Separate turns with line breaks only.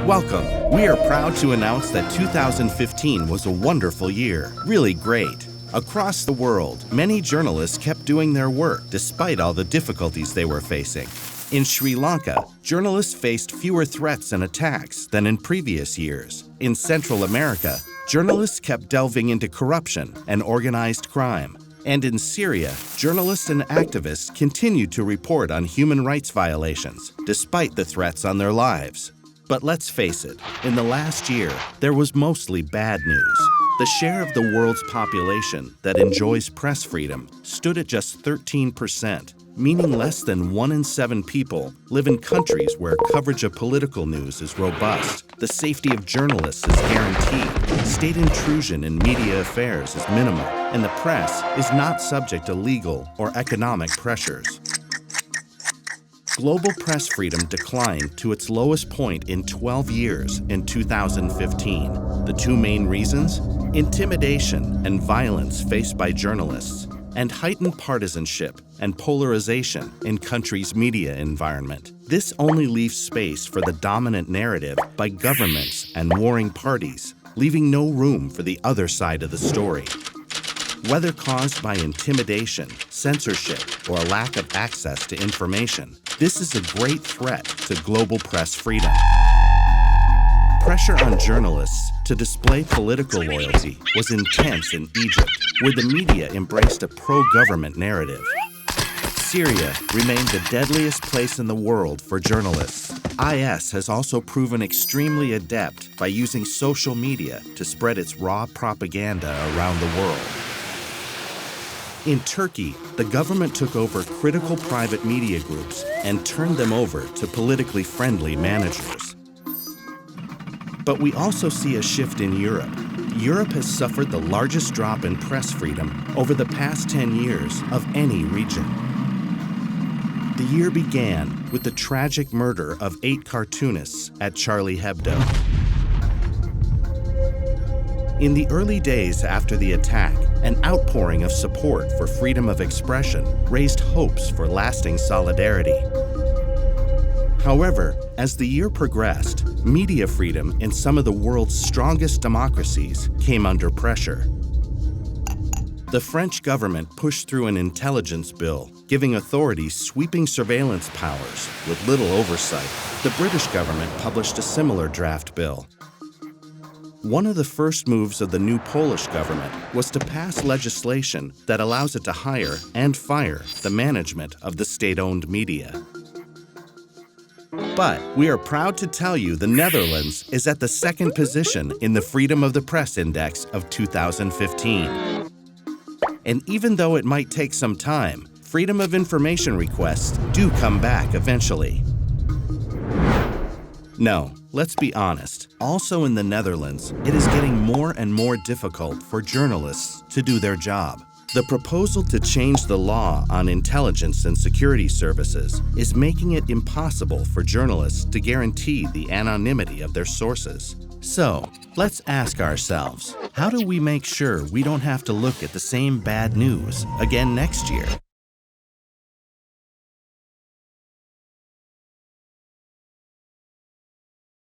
Welcome. We are proud to announce that 2015 was a wonderful year. Really great. Across the world, many journalists kept doing their work despite all the difficulties they were facing. In Sri Lanka, journalists faced fewer threats and attacks than in previous years. In Central America, journalists kept delving into corruption and organized crime. And in Syria, journalists and activists continued to report on human rights violations, despite the threats on their lives. But let's face it, in the last year, there was mostly bad news. The share of the world's population that enjoys press freedom stood at just 13%, meaning less than 1 in 7 people live in countries where coverage of political news is robust, the safety of journalists is guaranteed, state intrusion in media affairs is minimal, and the press is not subject to legal or economic pressures. Global press freedom declined to its lowest point in 12 years in 2015. The two main reasons? Intimidation and violence faced by journalists, and heightened partisanship and polarization in countries' media environment. This only leaves space for the dominant narrative by governments and warring parties, leaving no room for the other side of the story. Whether caused by intimidation, censorship, or a lack of access to information, this is a great threat to global press freedom. Pressure on journalists to display political loyalty was intense in Egypt, where the media embraced a pro-government narrative. Syria remained the deadliest place in the world for journalists. IS has also proven extremely adept by using social media to spread its raw propaganda around the world. In Turkey, the government took over critical private media groups and turned them over to politically friendly managers. But we also see a shift in Europe. Europe has suffered the largest drop in press freedom over the past 10 years of any region. The year began with the tragic murder of 8 cartoonists at Charlie Hebdo. In the early days after the attack, an outpouring of support for freedom of expression raised hopes for lasting solidarity. However, as the year progressed, media freedom in some of the world's strongest democracies came under pressure. The French government pushed through an intelligence bill, giving authorities sweeping surveillance powers with little oversight. The British government published a similar draft bill. One of the first moves of the new Polish government was to pass legislation that allows it to hire and fire the management of the state-owned media. But we are proud to tell you the Netherlands is at the 2nd position in the Freedom of the Press Index of 2015. And even though it might take some time, freedom of information requests do come back eventually. No, let's be honest. Also in the Netherlands, it is getting more and more difficult for journalists to do their job. The proposal to change the law on intelligence and security services is making it impossible for journalists to guarantee the anonymity of their sources. So, let's ask ourselves, how do we make sure we don't have to look at the same bad news again next year?